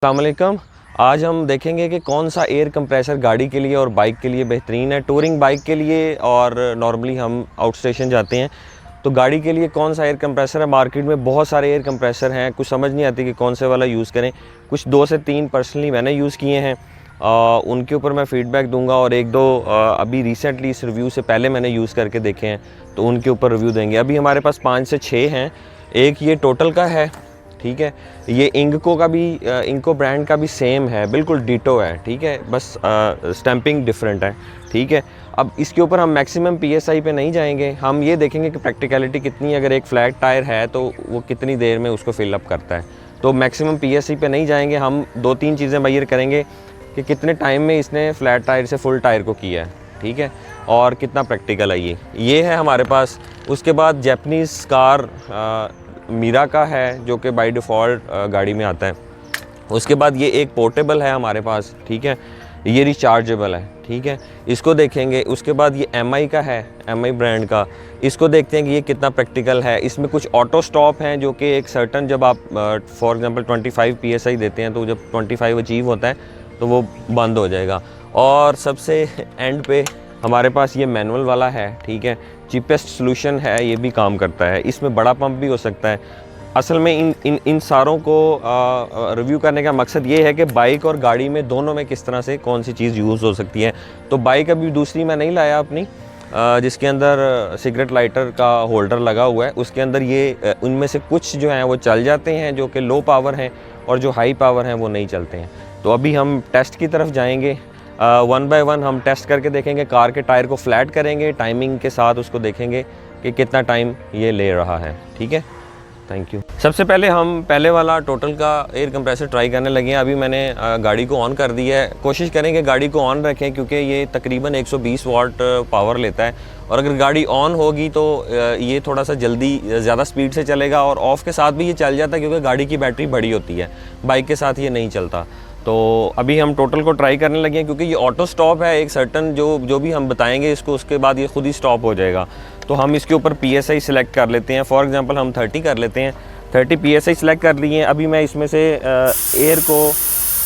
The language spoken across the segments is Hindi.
अस्सलामुअलैकुम। आज हम देखेंगे कि कौन सा एयर कंप्रेसर गाड़ी के लिए और बाइक के लिए बेहतरीन है। टूरिंग बाइक के लिए और नॉर्मली हम आउट स्टेशन जाते हैं तो गाड़ी के लिए कौन सा एयर कंप्रेसर है। मार्केट में बहुत सारे एयर कंप्रेसर हैं, कुछ समझ नहीं आती कि कौन से वाला यूज़ करें। कुछ 2 से 3 पर्सनली मैंने यूज़ किए हैं, उनके ऊपर मैं फ़ीडबैक दूंगा और 1-2 अभी रिसेंटली इस रिव्यू से पहले मैंने यूज़ करके देखे हैं तो उनके ऊपर रिव्यू देंगे। अभी हमारे पास 5 से 6 हैं। एक ये टोटल का है, ठीक है। ये इंको का भी इंको ब्रांड का भी सेम है, बिल्कुल डिटो है, ठीक है। बस स्टैंपिंग डिफरेंट है, ठीक है। अब इसके ऊपर हम मैक्सिमम पीएसआई पे नहीं जाएंगे, हम ये देखेंगे कि प्रैक्टिकलिटी कितनी है। अगर एक फ्लैट टायर है तो वो कितनी देर में उसको फिलअप करता है, तो मैक्सिमम पीएसआई पे नहीं जाएंगे। हम 2-3 चीज़ें मेजर करेंगे कि कितने टाइम में इसने फ्लैट टायर से फुल टायर को किया है, ठीक है, और कितना प्रैक्टिकल है ये है हमारे पास। उसके बाद जैपनीज़ कार मीरा का है जो कि बाय डिफ़ॉल्ट गाड़ी में आता है। उसके बाद ये एक पोर्टेबल है हमारे पास, ठीक है, ये रिचार्जेबल है, ठीक है, इसको देखेंगे। उसके बाद ये एमआई का है, एमआई ब्रांड का, इसको देखते हैं कि ये कितना प्रैक्टिकल है। इसमें कुछ ऑटो स्टॉप हैं जो कि एक सर्टन, जब आप फॉर एग्जांपल 25 पीएसआई देते हैं तो जब 25 अचीव होता है तो वो बंद हो जाएगा। और सबसे एंड पे हमारे पास ये मैनुअल वाला है, ठीक है, चीपेस्ट सॉल्यूशन है, ये भी काम करता है। इसमें बड़ा पंप भी हो सकता है। असल में इन सारों को रिव्यू करने का मकसद ये है कि बाइक और गाड़ी में दोनों में किस तरह से कौन सी चीज़ यूज़ हो सकती है। तो बाइक अभी दूसरी मैं नहीं लाया अपनी, जिसके अंदर सिगरेट लाइटर का होल्डर लगा हुआ है। उसके अंदर ये उनमें से कुछ जो हैं वो चल जाते हैं जो कि लो पावर हैं, और जो हाई पावर हैं वो नहीं चलते हैं। तो अभी हम टेस्ट की तरफ जाएंगे, 1 बाय 1 हम टेस्ट करके देखेंगे। कार के टायर को फ्लैट करेंगे, टाइमिंग के साथ उसको देखेंगे कि कितना टाइम ये ले रहा है, ठीक है। Thank you. सबसे पहले हम पहले वाला टोटल का एयर कंप्रेसर ट्राई करने लगे हैं। अभी मैंने गाड़ी को ऑन कर दिया है। कोशिश करेंगे गाड़ी को ऑन रखें क्योंकि ये तकरीबन 120 वाट पावर लेता है, और अगर गाड़ी ऑन होगी तो ये थोड़ा सा जल्दी ज़्यादा स्पीड से चलेगा, और ऑफ़ के साथ भी ये चल जाता है क्योंकि गाड़ी की बैटरी बड़ी होती है, बाइक के साथ ये नहीं चलता। तो अभी हम टोटल को ट्राई करने लगे हैं क्योंकि ये ऑटो स्टॉप है। एक सर्टन जो भी हम बताएंगे इसको, उसके बाद ये खुद ही स्टॉप हो जाएगा। तो हम इसके ऊपर पीएसआई सिलेक्ट कर लेते हैं। फॉर एग्जांपल हम 30 कर लेते हैं। 30 पीएसआई सिलेक्ट कर लिए हैं। अभी मैं इसमें से एयर को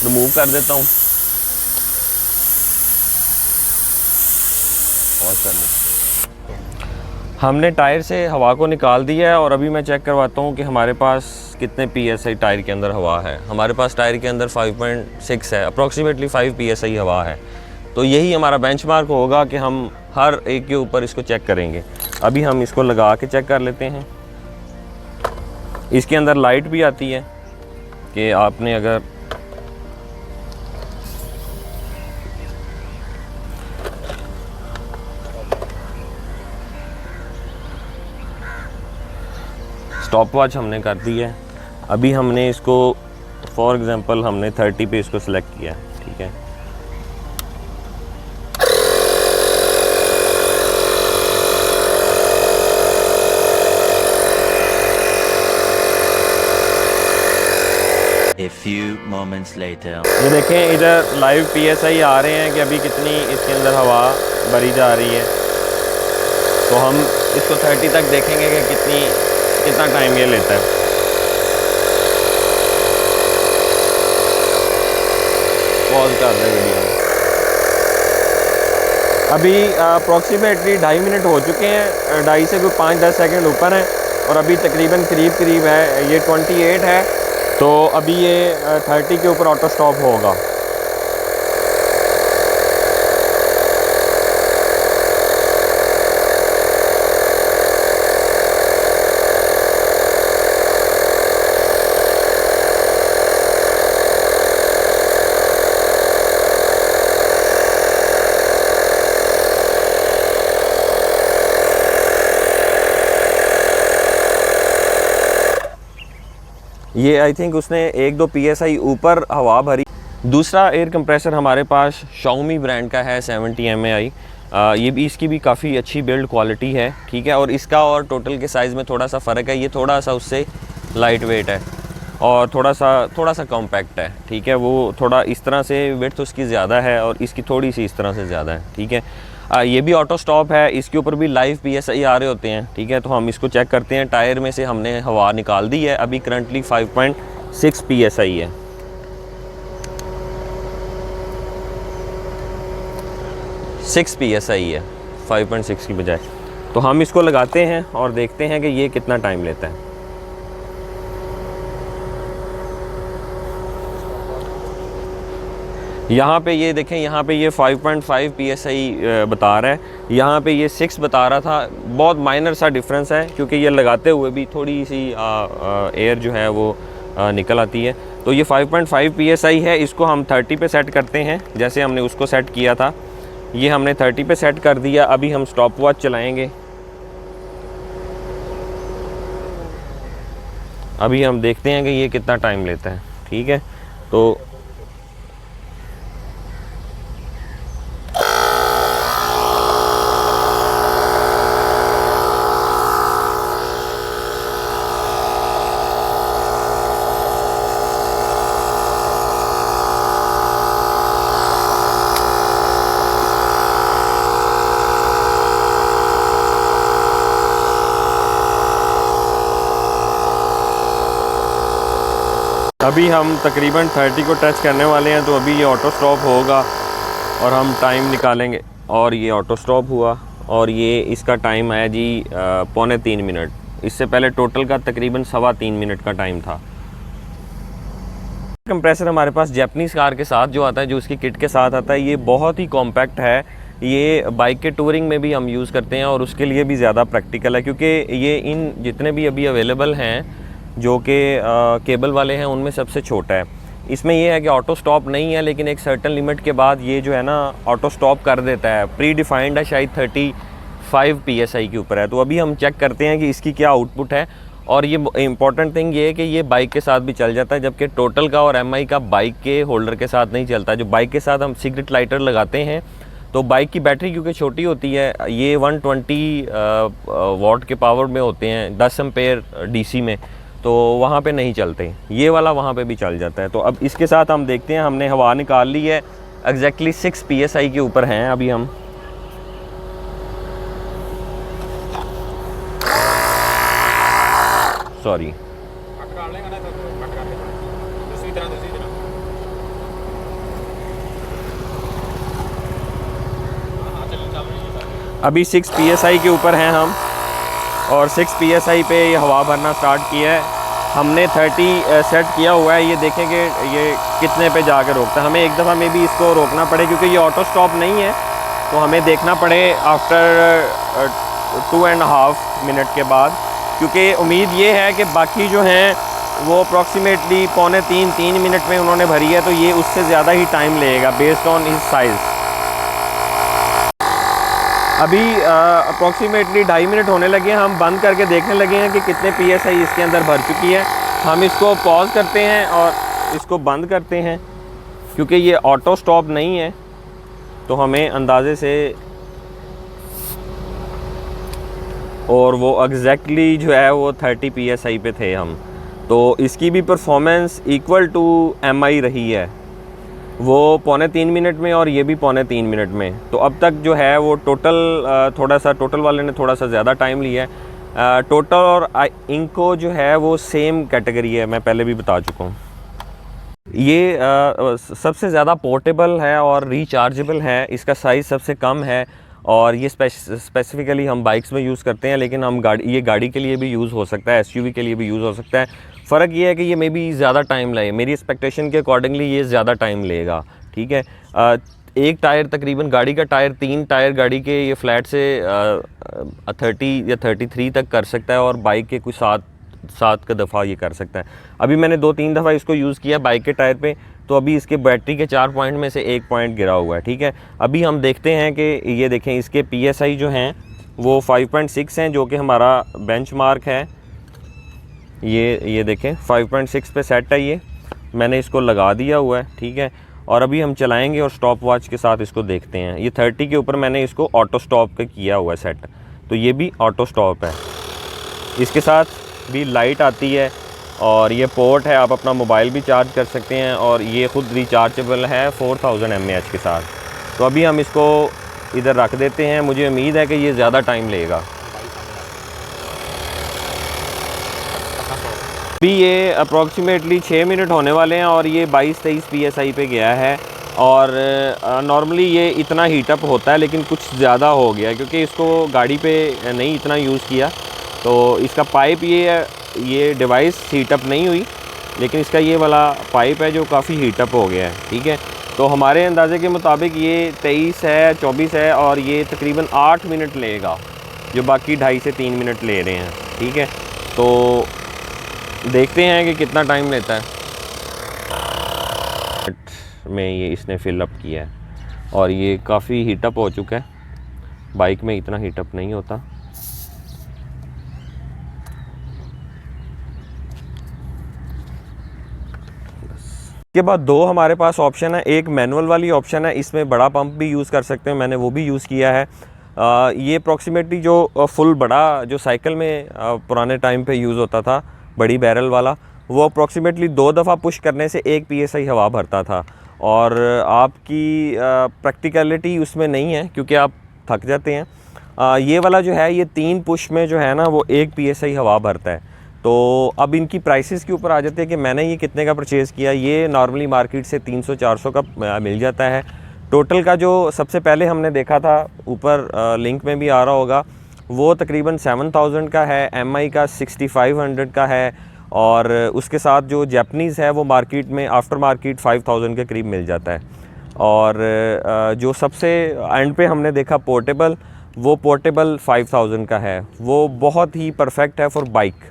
रिमूव कर देता हूँ और कर लेते हैं। हमने टायर से हवा को निकाल दिया है और अभी मैं चेक करवाता हूँ कि हमारे पास कितने पीएसआई टायर के अंदर हवा है। हमारे पास टायर के अंदर 5.6 है, अप्रॉक्सीमेटली 5 पीएसआई हवा है। तो यही हमारा बेंचमार्क होगा कि हम हर एक के ऊपर इसको चेक करेंगे। अभी हम इसको लगा के चेक कर लेते हैं। इसके अंदर लाइट भी आती है कि आपने अगर स्टॉप वॉच हमने कर दी है। अभी हमने इसको फॉर एग्जांपल हमने 30 पे इसको सिलेक्ट किया, ठीक है। A few moments later. ये देखें इधर लाइव पीएसआई आ रहे हैं कि अभी कितनी इसके अंदर हवा भरी जा रही है। तो हम इसको 30 तक देखेंगे कि कितना टाइम ये लेता है। पॉज कर दें वीडियो। अभी अप्रॉक्सीमेटली 2.5 मिनट हो चुके हैं, 2.5 से कोई 5-10 सेकंड ऊपर हैं, और अभी तकरीबन करीब है। ये 28 है, तो अभी ये 30 के ऊपर ऑटो स्टॉप होगा। ये आई थिंक उसने 1-2 पीएसआई ऊपर हवा भरी। दूसरा एयर कंप्रेसर हमारे पास Xiaomi ब्रांड का है 70 mAh। ये भी, इसकी भी काफ़ी अच्छी बिल्ड क्वालिटी है, ठीक है। और इसका और टोटल के साइज़ में थोड़ा सा फ़र्क है। ये थोड़ा सा उससे लाइट वेट है और थोड़ा सा कॉम्पैक्ट है, ठीक है। वो थोड़ा इस तरह से विड्थ उसकी ज़्यादा है और इसकी थोड़ी सी इस तरह से ज़्यादा है, ठीक है। ये भी ऑटो स्टॉप है। इसके ऊपर भी लाइव पीएसआई आ रहे होते हैं, ठीक है। तो हम इसको चेक करते हैं। टायर में से हमने हवा निकाल दी है। अभी करंटली 5.6 पीएसआई है। 6 PSI है 5.6 की बजाय। तो हम इसको लगाते हैं और देखते हैं कि ये कितना टाइम लेता है। यहाँ पे ये देखें, यहाँ पे ये 5.5 PSI बता रहा है, यहाँ पे ये 6 बता रहा था। बहुत माइनर सा डिफरेंस है, क्योंकि ये लगाते हुए भी थोड़ी सी एयर जो है वो निकल आती है। तो ये 5.5 PSI है, इसको हम 30 पे सेट करते हैं, जैसे हमने उसको सेट किया था। ये हमने 30 पे सेट कर दिया। अभी हम स्टॉप वॉच चलाएँगे। अभी हम देखते हैं कि ये कितना टाइम लेता है। ठीक है, तो अभी हम तकरीबन 30 को टच करने वाले हैं। तो अभी ये ऑटो स्टॉप होगा और हम टाइम निकालेंगे। और ये ऑटो स्टॉप हुआ और ये इसका टाइम आया जी 2.25 मिनट। इससे पहले टोटल का तकरीबन 3.25 मिनट का टाइम था। कंप्रेसर हमारे पास जैपनीज़ कार के साथ जो आता है, जो उसकी किट के साथ आता है, ये बहुत ही कॉम्पैक्ट है। ये बाइक के टूरिंग में भी हम यूज़ करते हैं और उसके लिए भी ज़्यादा प्रैक्टिकल है, क्योंकि ये इन जितने भी अभी अवेलेबल हैं जो कि केबल वाले हैं उनमें सबसे छोटा है। इसमें यह है कि ऑटो स्टॉप नहीं है, लेकिन एक सर्टन लिमिट के बाद ये जो है ना ऑटो स्टॉप कर देता है। प्री डिफाइंड है, शायद 35 PSI के ऊपर है। तो अभी हम चेक करते हैं कि इसकी क्या आउटपुट है। और ये इम्पॉर्टेंट थिंग ये है कि ये बाइक के साथ भी चल जाता है, जबकि टोटल का और MI का बाइक के होल्डर के साथ नहीं चलता। जो बाइक के साथ हम सिगरेट लाइटर लगाते हैं, तो बाइक की बैटरी क्योंकि छोटी होती है, ये 120 वाट के पावर में होते हैं, 10 एम्पेयर DC में, तो वहाँ पे नहीं चलते। ये वाला वहाँ पे भी चल जाता है। तो अब इसके साथ हम देखते हैं, हमने हवा निकाल ली है, एग्जैक्टली 6 PSI के ऊपर हैं अभी हम। सॉरी, अभी 6 PSI के ऊपर हैं हम और 6 PSI पे ये हवा भरना स्टार्ट किया है। हमने 30 सेट किया हुआ है। ये देखेंगे ये कितने पे जाकर रोकता है। हमें एक दफ़ा में भी इसको रोकना पड़े, क्योंकि ये ऑटो स्टॉप नहीं है, तो हमें देखना पड़े आफ्टर 2.5 मिनट के बाद, क्योंकि उम्मीद ये है कि बाकी जो हैं वो अप्रॉक्सीमेटली 2.25-3 मिनट में उन्होंने भरी है, तो ये उससे ज़्यादा ही टाइम लगेगा बेस्ड ऑन हिज साइज़। अभी अप्रॉक्सीमेटली 2.5 मिनट होने लगे हैं। हम बंद करके देखने लगे हैं कि कितने PSI इसके अंदर भर चुकी है। हम इसको पॉज करते हैं और इसको बंद करते हैं, क्योंकि ये ऑटो स्टॉप नहीं है, तो हमें अंदाजे से, और वो एग्जैक्टली जो है वो 30 PSI पे थे हम। तो इसकी भी परफॉर्मेंस इक्वल टू MI रही है, वो 2.25 मिनट में और ये भी 2.25 मिनट में। तो अब तक जो है वो टोटल वाले ने थोड़ा सा ज़्यादा टाइम लिया है। टोटल और इनको जो है वो सेम कैटेगरी है, मैं पहले भी बता चुका हूँ। ये सबसे ज़्यादा पोर्टेबल है और रिचार्जेबल है। इसका साइज़ सबसे कम है और ये स्पेसिफिकली हम बाइक्स में यूज़ करते हैं, लेकिन हम ये गाड़ी के लिए भी यूज़ हो सकता है, SUV के लिए भी यूज़ हो सकता है। फ़र्क ये है कि ये मे बी ज़्यादा टाइम लगे, मेरी एक्सपेक्टेशन के अकॉर्डिंगली ये ज़्यादा टाइम लेगा। ठीक है, एक टायर तकरीबन, गाड़ी का टायर 3 टायर गाड़ी के ये फ्लैट से 30 या 33 तक कर सकता है, और बाइक के कुछ 7 का दफ़ा ये कर सकता है। अभी मैंने 2-3 दफ़ा इसको यूज़ किया बाइक के टायर पे, तो अभी इसके बैटरी के 4 पॉइंट में से 1 पॉइंट गिरा हुआ है। ठीक है, अभी हम देखते हैं कि ये देखें इसके PSI जो हैं वो 5.6 हैं, जो कि हमारा बेंचमार्क है। ये देखें 5.6 पे सेट है। ये मैंने इसको लगा दिया हुआ है। ठीक है, और अभी हम चलाएंगे और स्टॉप वॉच के साथ इसको देखते हैं। ये 30 के ऊपर मैंने इसको ऑटो स्टॉप पे किया हुआ है सेट, तो ये भी ऑटो स्टॉप है। इसके साथ भी लाइट आती है और ये पोर्ट है, आप अपना मोबाइल भी चार्ज कर सकते हैं, और ये ख़ुद रिचार्जेबल है 4000 mAh के साथ। तो अभी हम इसको इधर रख देते हैं। मुझे उम्मीद है कि ये ज़्यादा टाइम लेगा। अभी ये अप्रॉक्सीमेटली 6 मिनट होने वाले हैं और ये 22-23 PSI पे गया है। और नॉर्मली ये इतना हीटअप होता है, लेकिन कुछ ज़्यादा हो गया क्योंकि इसको गाड़ी पे नहीं इतना यूज़ किया, तो इसका पाइप ये डिवाइस हीटअप नहीं हुई, लेकिन इसका ये वाला पाइप है जो काफ़ी हीटअप हो गया है। ठीक है, तो हमारे अंदाजे के मुताबिक ये 23 है 24 है और ये तकरीबन 8 मिनट लेगा, जो बाकी 2.5 से 3 मिनट ले रहे हैं। ठीक है, तो देखते हैं कि कितना टाइम लेता है। में ये इसने फिलअप किया है और ये काफ़ी हीटअप हो चुका है, बाइक में इतना हीटअप नहीं होता। इसके बाद दो हमारे पास ऑप्शन है, एक मैनुअल वाली ऑप्शन है, इसमें बड़ा पंप भी यूज़ कर सकते हैं, मैंने वो भी यूज़ किया है। ये अप्रॉक्सीमेटली जो फुल बड़ा जो साइकिल में पुराने टाइम पे यूज़ होता था, बड़ी बैरल वाला, वो अप्रॉक्सीमेटली 2 दफ़ा पुश करने से 1 PSI हवा भरता था और आपकी प्रैक्टिकलिटी उसमें नहीं है क्योंकि आप थक जाते हैं। ये वाला जो है ये 3 पुश में जो है ना वो 1 PSI हवा भरता है। तो अब इनकी प्राइसेस के ऊपर आ जाते हैं कि मैंने ये कितने का परचेज़ किया। ये नॉर्मली मार्केट से 300-400 का मिल जाता है। टोटल का जो सबसे पहले हमने देखा था, ऊपर लिंक में भी आ रहा होगा, वो तकरीबन 7000 का है, MI का 6500 का है और उसके साथ जो जैपनीज़ है वो मार्केट में आफ्टर मार्केट 5000 के करीब मिल जाता है। और जो सबसे एंड पे हमने देखा पोर्टेबल, वो पोर्टेबल 5000 का है, वो बहुत ही परफेक्ट है फॉर बाइक।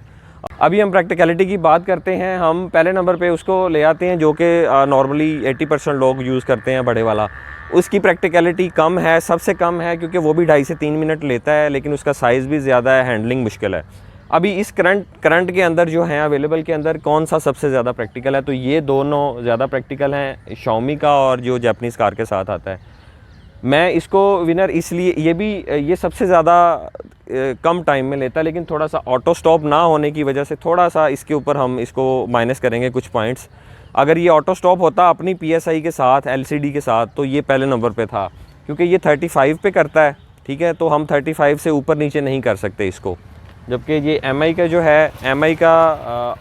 अभी हम प्रैक्टिकलिटी की बात करते हैं। हम पहले नंबर पे उसको ले आते हैं जो कि नॉर्मली 80% लोग यूज़ करते हैं, बड़े वाला। उसकी प्रैक्टिकलिटी कम है, सबसे कम है, क्योंकि वो भी 2.5 से 3 मिनट लेता है, लेकिन उसका साइज़ भी ज़्यादा है, हैंडलिंग मुश्किल है। अभी इस करंट के अंदर जो हैं अवेलेबल के अंदर कौन सा सबसे ज़्यादा प्रैक्टिकल है, तो ये दोनों ज़्यादा प्रैक्टिकल हैं, Xiaomi का और जो जापानीज़ कार के साथ आता है। मैं इसको विनर इसलिए, ये सबसे ज़्यादा कम टाइम में लेता है, लेकिन थोड़ा सा ऑटो स्टॉप ना होने की वजह से थोड़ा सा इसके ऊपर हम इसको माइनस करेंगे कुछ पॉइंट्स। अगर ये ऑटो स्टॉप होता अपनी PSI के साथ, LCD के साथ, तो ये पहले नंबर पे था, क्योंकि ये 35 पे करता है। ठीक है, तो हम 35 से ऊपर नीचे नहीं कर सकते इसको। जबकि ये MI का जो है, MI का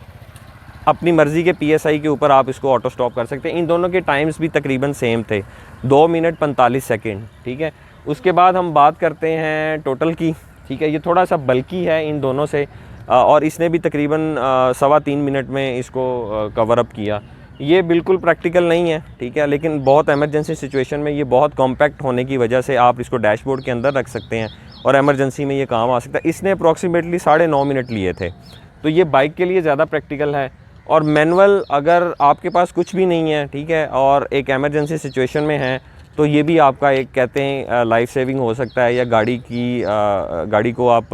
अपनी मर्ज़ी के PSI के ऊपर आप इसको ऑटो स्टॉप कर सकते हैं। इन दोनों के टाइम्स भी तकरीबन सेम थे, 2 मिनट 45 सेकेंड। ठीक है, उसके बाद हम बात करते हैं टोटल की। ठीक है, ये थोड़ा सा बल्कि है इन दोनों से और इसने भी तकरीबन 3.25 मिनट में इसको कवर अप किया। ये बिल्कुल प्रैक्टिकल नहीं है, ठीक है, लेकिन बहुत एमरजेंसी सिचुएशन में ये बहुत कॉम्पैक्ट होने की वजह से आप इसको डैशबोर्ड के अंदर रख सकते हैं और एमरजेंसी में ये काम आ सकता है। इसने अप्रॉक्सीमेटली 9.5 मिनट लिए थे, तो ये बाइक के लिए ज़्यादा प्रैक्टिकल है। और मैनुअल अगर आपके पास कुछ भी नहीं है, ठीक है, और एक एमरजेंसी सिचुएशन में है, तो ये भी आपका एक कहते हैं लाइफ सेविंग हो सकता है। या गाड़ी को आप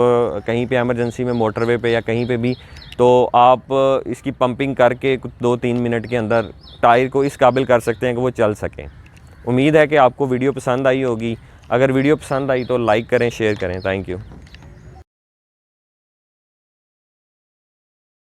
कहीं पे एमरजेंसी में मोटरवे पे या कहीं पे भी, तो आप इसकी पंपिंग करके 2-3 मिनट के अंदर टायर को इस काबिल कर सकते हैं कि वो चल सकें। उम्मीद है कि आपको वीडियो पसंद आई होगी। अगर वीडियो पसंद आई तो लाइक करें, शेयर करें। Thank you.